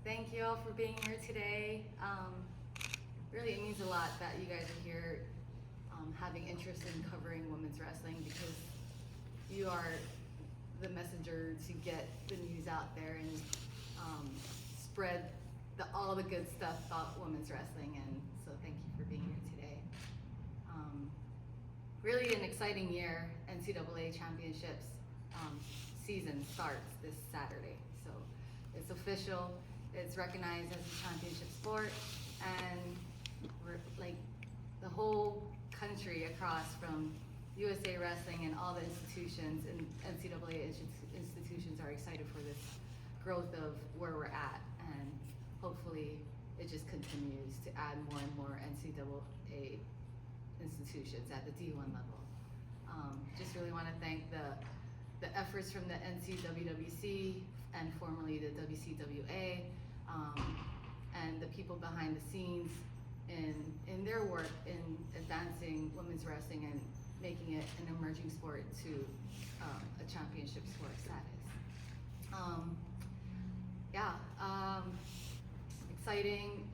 Thank you all for being here today. Really, it means a lot that you guys are here having interest in covering women's wrestling because you are the messenger to get the news out there and spread all the good stuff about women's wrestling. And so thank you for being here today. Really an exciting year. NCAA championships season starts this Saturday. So it's official. It's recognized as a championship sport, and we're like the whole country across from USA Wrestling and all the institutions and NCAA institutions are excited for this growth of where we're at, and hopefully it just continues to add more and more NCAA institutions at the D1 level. Just really want to thank the efforts from the NCWWC and formerly the WCWA, and the people behind the scenes in their work in advancing women's wrestling and making it an emerging sport to a championship sport status. Exciting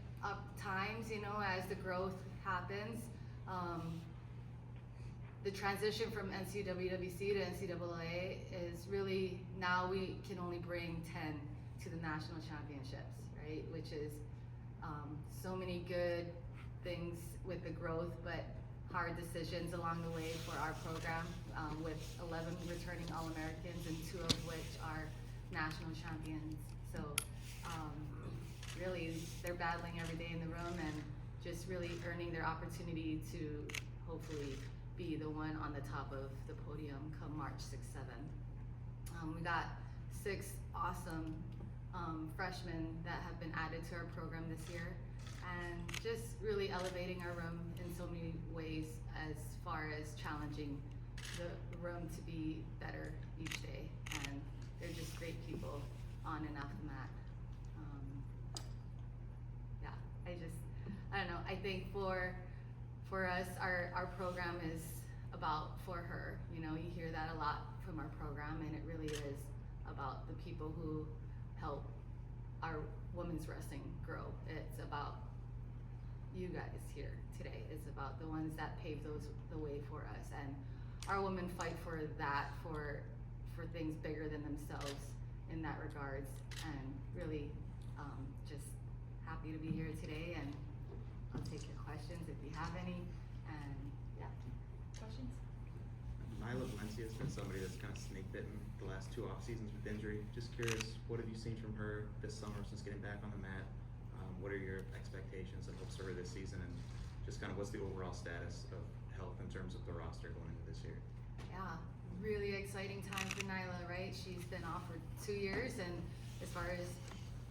times, you know, as the growth happens. The transition from NCWWC to NCAA is really, now we can only bring 10 to the national championships, right? Which is so many good things with the growth, but hard decisions along the way for our program, with 11 returning All-Americans and 2 of which are national champions. So really, they're battling every day in the room and just really earning their opportunity to hopefully be the one on the top of the podium come March 6th, 7th. We got 6 awesome freshmen that have been added to our program this year, and just really elevating our room in so many ways as far as challenging the room to be better each day. And they're just great people on and off the mat. I don't know, I think for us, our program is about for her. You know, you hear that a lot from our program, and it really is about the people who help our women's wrestling grow. It's about you guys here today. It's about the ones that pave the way for us, and our women fight for that, for things bigger than themselves in that regards. And really just happy to be here today, and I'll take your questions if you have any. And yeah, questions? Nyla Valencia has been somebody that's kind of snake bitten the last 2 off seasons with injury. Just curious, what have you seen from her this summer since getting back on the mat? What are your expectations and hopes for her this season, and just kind of what's the overall status of health in terms of the roster going into this year? Yeah, really exciting time for Nyla, right? She's been off for 2 years, and as far as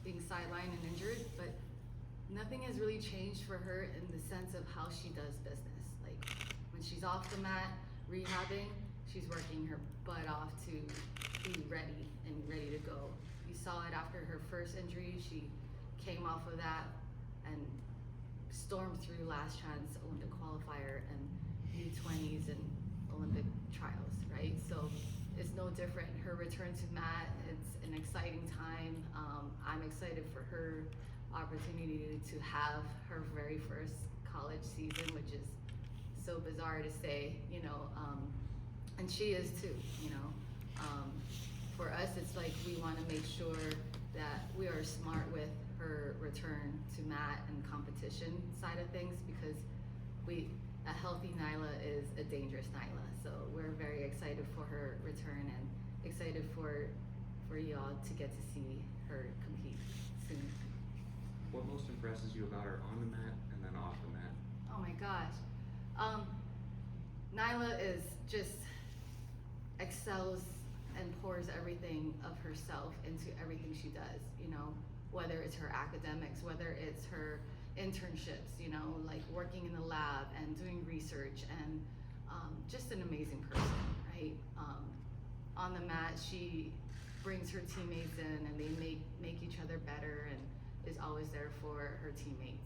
being sidelined and injured, but nothing has really changed for her in the sense of how she does business. Like when she's off the mat rehabbing, she's working her butt off to be ready to go. You saw it after her first injury. She came off of that and stormed through last chance Olympic qualifier and U20s and Olympic trials, right? So it's no different. Her return to mat, it's an exciting time. I'm excited for her opportunity to have her very first college season, which is so bizarre to say, you know, and she is too, you know. For us, it's like we want to make sure that we are smart with her return to mat and competition side of things, because a healthy Nyla is a dangerous Nyla. So we're very excited for her return and excited for y'all to get to see her compete soon. What most impresses you about her on the mat and then off the mat? Oh my gosh. Nyla is just excels and pours everything of herself into everything she does, you know, whether it's her academics, whether it's her internships, you know, like working in the lab and doing research, and just an amazing person, right? On the mat, she brings her teammates in, and they make each other better, and is always there for her teammates.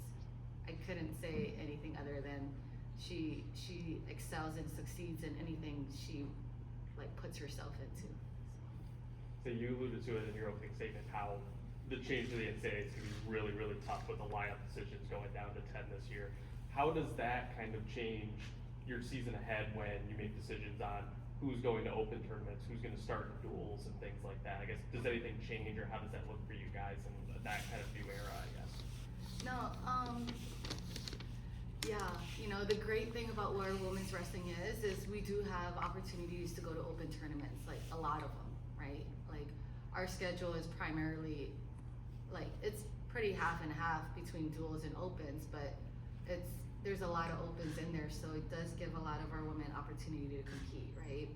I couldn't say anything other than she excels and succeeds in anything she like puts herself into. So you alluded to it in your opening statement, how the change to the NCAA is going to be really, really tough with the lineup decisions going down to 10 this year. How does that kind of change your season ahead when you make decisions on who's going to open tournaments, who's going to start in duels and things like that? I guess, does anything change, or how does that look for you guys in that kind of new era, I guess? No, yeah, you know, the great thing about where women's wrestling is we do have opportunities to go to open tournaments, like a lot of them, right? Like our schedule is primarily, like it's pretty half and half between duels and opens, but there's a lot of opens in there, so it does give a lot of our women opportunity to compete, right?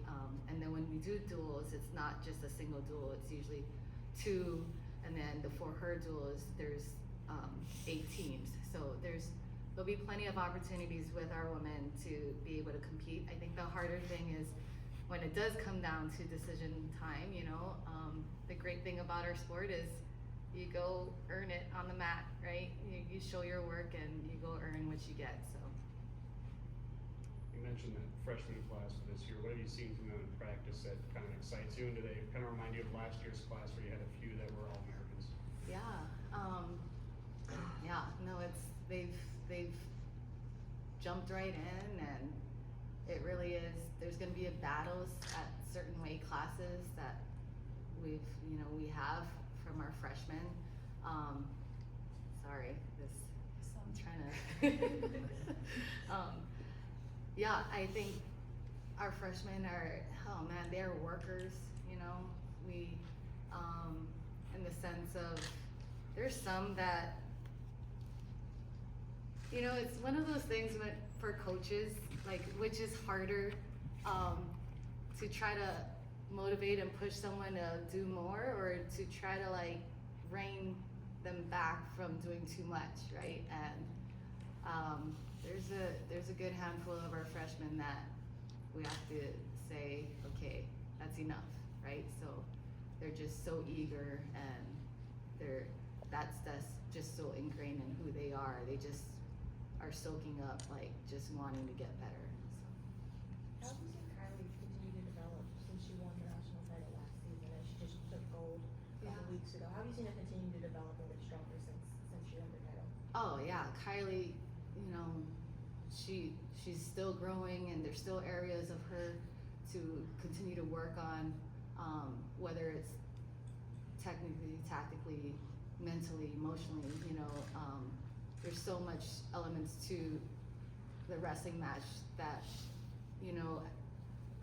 And then when we do duels, it's not just a single duel, it's usually two, and then for her duels, there's 8 teams. So there'll be plenty of opportunities with our women to be able to compete. I think the harder thing is when it does come down to decision time, you know, the great thing about our sport is you go earn it on the mat, right? You show your work and you go earn what you get, so. You mentioned that freshman class for this year. What have you seen from them in practice that kind of excites you? And do they kind of remind you of last year's class where you had a few that were All-Americans? Yeah, no, they've jumped right in, and it really is, there's gonna be battles at certain weight classes that we have from our freshmen. Sorry, I'm trying to, yeah, I think our freshmen are, oh man, they're workers, you know, in the sense of, there's some that, you know, it's one of those things for coaches, like, which is harder, to try to motivate and push someone to do more, or to try to like rein them back from doing too much, right? And there's a good handful of our freshmen that we have to say, okay, that's enough, right? So they're just so eager, and that's just so ingrained in who they are. They just are soaking up, like, just wanting to get better. How have you seen Kylie continue to develop since she won the national title last season, and she just took gold a couple weeks ago? How have you seen her continue to develop and get stronger since she won the title? Oh yeah, Kylie, you know, she's still growing, and there's still areas of her to continue to work on, whether it's technically, tactically, mentally, emotionally, you know, there's so much elements to the wrestling match that, you know,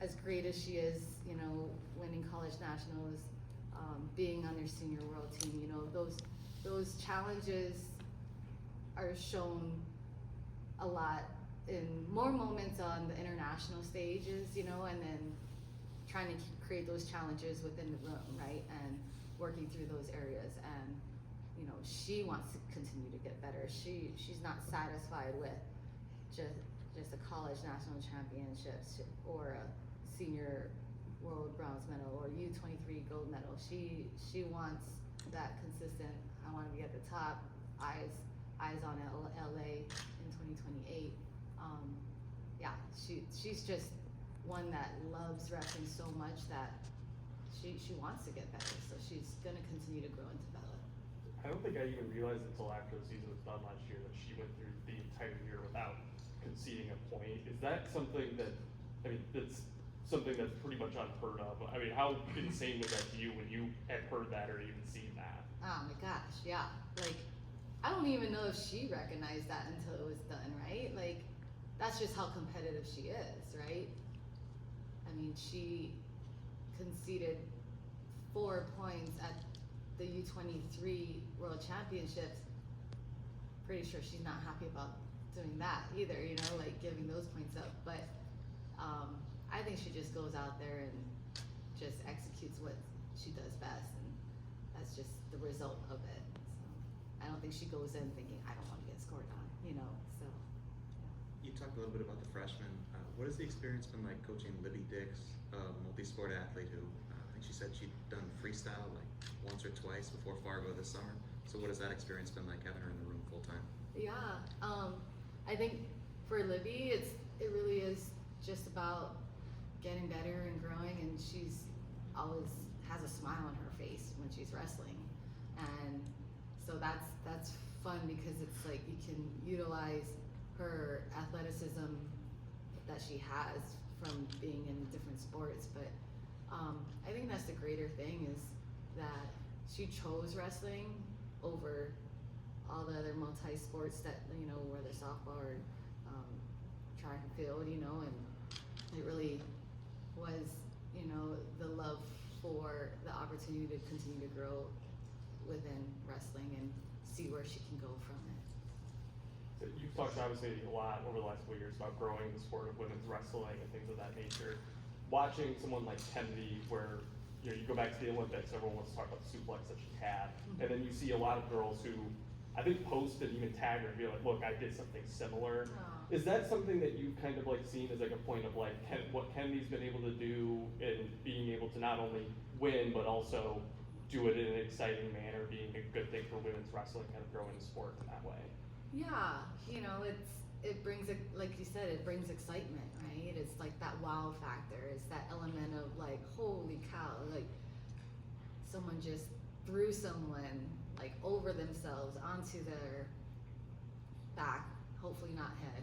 as great as she is, you know, winning college nationals, being on their senior world team, you know, those challenges are shown a lot in more moments on the international stages, you know, and then trying to create those challenges within the room, right? And working through those areas. And, you know, she wants to continue to get better. She's not satisfied with just a college national championships or a senior world bronze medal or U23 gold medal. She wants that consistent, I want to be at the top, eyes on LA in 2028. Yeah, she's just one that loves wrestling so much that she wants to get better, so she's gonna continue to grow and develop. I don't think I even realized until after the season was done last year that she went through the entire year without conceding a point. Is that something that, I mean, that's something that's pretty much unheard of? I mean, how insane was that to you when you had heard that or even seen that? Oh my gosh, yeah. Like, I don't even know if she recognized that until it was done, right? Like, that's just how competitive she is, right? I mean, she conceded 4 points at the U23 World Championships. Pretty sure she's not happy about doing that either, you know, like giving those points up. But I think she just goes out there and just executes what she does best, and that's just the result of it. So I don't think she goes in thinking, I don't want to get scored on, you know, so. You talked a little bit about the freshmen. What has the experience been like coaching Libby Dix, a multi-sport athlete who, I think she said she'd done freestyle like once or twice before Fargo this summer. So what has that experience been like having her in the room full time? Yeah, I think for Libby, it really is just about getting better and growing, and she's always has a smile on her face when she's wrestling. And so that's fun because it's like you can utilize her athleticism that she has from being in different sports. But I think that's the greater thing is that she chose wrestling over all the other multi-sports that, you know, whether softball or track and field, you know, and it really was, you know, the love for the opportunity to continue to grow within wrestling and see where she can go from it. So you've talked obviously a lot over the last couple of years about growing the sport of women's wrestling and things of that nature. Watching someone like Kennedy, where you know you go back to the Olympics, everyone wants to talk about the suplex that she had, and then you see a lot of girls who I think post and even tag her and be like, look, I did something similar. Aw. Is that something that you've kind of like seen as like a point of like what Kennedy's been able to do in being able to not only win but also do it in an exciting manner, being a good thing for women's wrestling, kind of growing the sport in that way? Yeah, you know, it brings like you said, it brings excitement, right? It's like that wow factor. It's that element of like, holy cow, like someone just threw someone like over themselves onto their back, hopefully not head,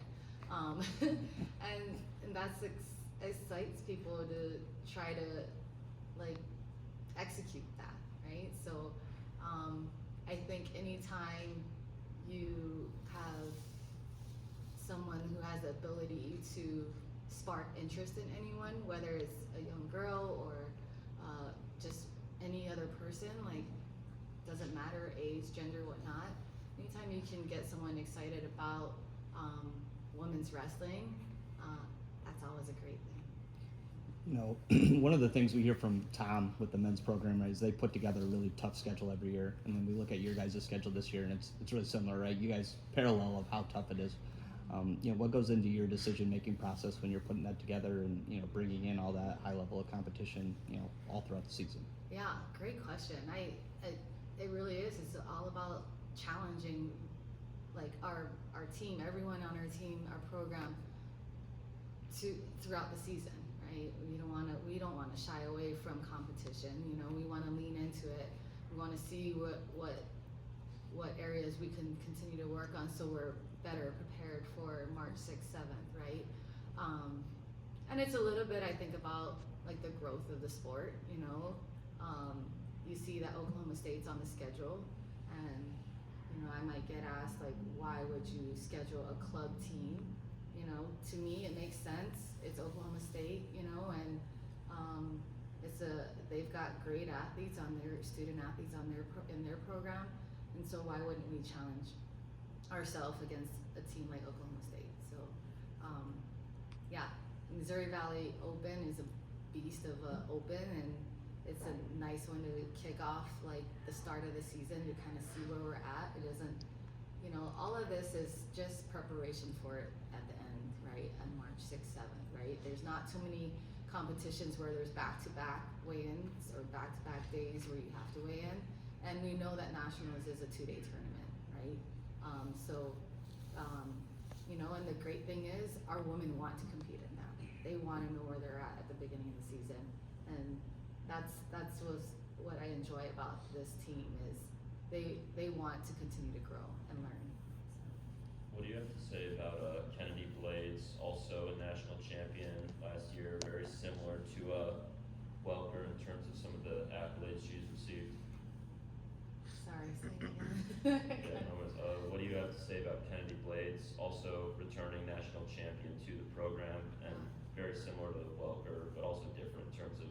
and that's excites people to try to like execute that, right? So I think anytime you have someone who has the ability to spark interest in anyone, whether it's a young girl or just any other person, like doesn't matter age, gender, whatnot. Anytime you can get someone excited about women's wrestling, that's always a great thing. You know, one of the things we hear from Tom with the men's program, right, is they put together a really tough schedule every year, and then we look at your guys' schedule this year, and it's really similar, right? You guys parallel of how tough it is. You know, what goes into your decision-making process when you're putting that together and, you know, bringing in all that high level of competition, you know, all throughout the season? Yeah, great question. It really is. It's all about challenging, like our team, everyone on our team, our program, throughout the season, right? We don't wanna shy away from competition. You know, we wanna lean into it. We wanna see what areas we can continue to work on so we're better prepared for March 6th, 7th, right? And it's a little bit, I think, about like the growth of the sport, you know. You see that Oklahoma State's on the schedule, and you know, I might get asked like, why would you schedule a club team? You know, to me it makes sense. It's Oklahoma State, you know, and they've got great athletes on their student athletes on in their program, and so why wouldn't we challenge ourselves against a team like Oklahoma State? So, yeah, Missouri Valley Open is a beast of a open, and it's a nice one to kick off like the start of the season to kind of see where we're at. It doesn't, you know, all of this is just preparation for it at the end, right? On March 6th, 7th, right? There's not too many competitions where there's back-to-back weigh-ins or back-to-back days where you have to weigh in. And we know that Nationals is a 2-day tournament, right? You know, and the great thing is our women want to compete in that. They want to know where they're at the beginning of the season. And that's what I enjoy about this team is they want to continue to grow and learn. What do you have to say about Kennedy Blades, also a national champion last year, very similar to Welker in terms of some of the accolades she's received? Sorry, say it again. Yeah, no worries. What do you have to say about Kennedy Blades, also returning national champion to the program and very similar to Welker, but also different in terms of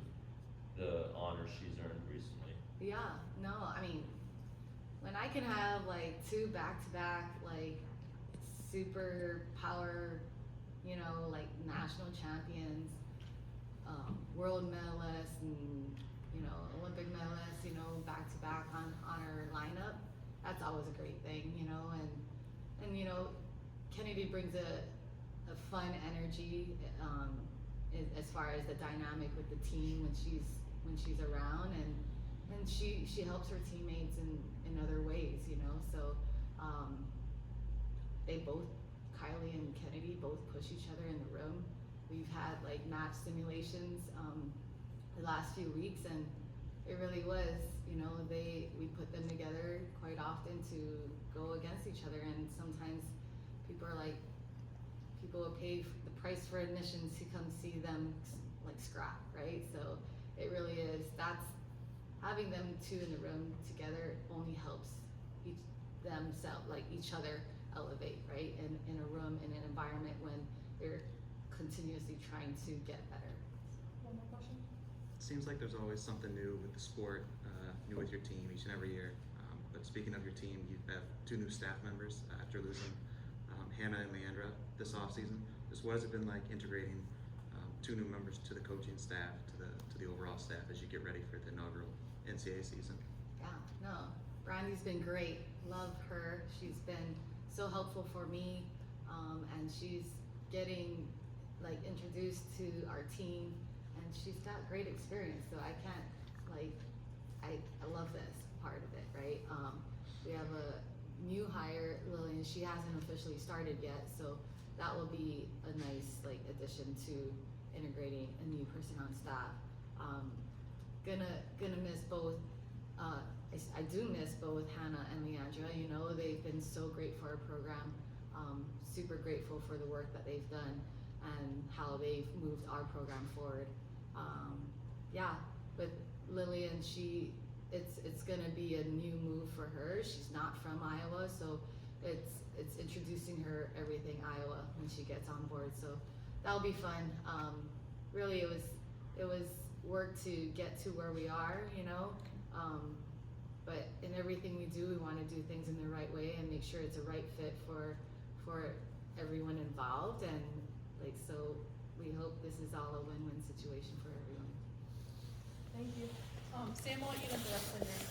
the honors she's earned recently? Yeah, no, I mean, when I can have like 2 back-to-back like super power, you know, like national champions, world medalists, and you know, Olympic medalists, you know, back-to-back on our lineup, that's always a great thing, you know. And you know, Kennedy brings a fun energy as far as the dynamic with the team when she's around, and she helps her teammates in other ways, you know. So they both, Kylie and Kennedy, both push each other in the room. We've had like match simulations the last few weeks, and it really was, you know, we put them together each other, and sometimes people are like, people will pay the price for admissions to come see them like scrap, right? So it really is, that's, having them two in the room together only helps each other elevate, right? In a room, in an environment when they're continuously trying to get better. One more question? It seems like there's always something new with the sport, new with your team each and every year. But speaking of your team, you have 2 new staff members after losing Hannah and Leandra this offseason. Just what has it been like integrating 2 new members to the coaching staff, to the overall staff as you get ready for the inaugural NCAA season? Yeah, no, Brandy's been great. Love her. She's been so helpful for me, and she's getting like introduced to our team, and she's got great experience. So I can't I love this part of it, right? We have a new hire, Lillian. She hasn't officially started yet, so that will be a nice like addition to integrating a new person on staff. Gonna miss both. I do miss both Hannah and Leandra. You know, they've been so great for our program. Super grateful for the work that they've done and how they've moved our program forward. Yeah, with Lillian, it's gonna be a new move for her. She's not from Iowa, so it's introducing her everything Iowa when she gets on board. So that'll be fun. Really, it was work to get to where we are, you know. But in everything we do, we want to do things in the right way and make sure it's a right fit for everyone involved. And like, so we hope this is all a win-win situation for everyone. Thank you. Sam, I'll let you know the rest of your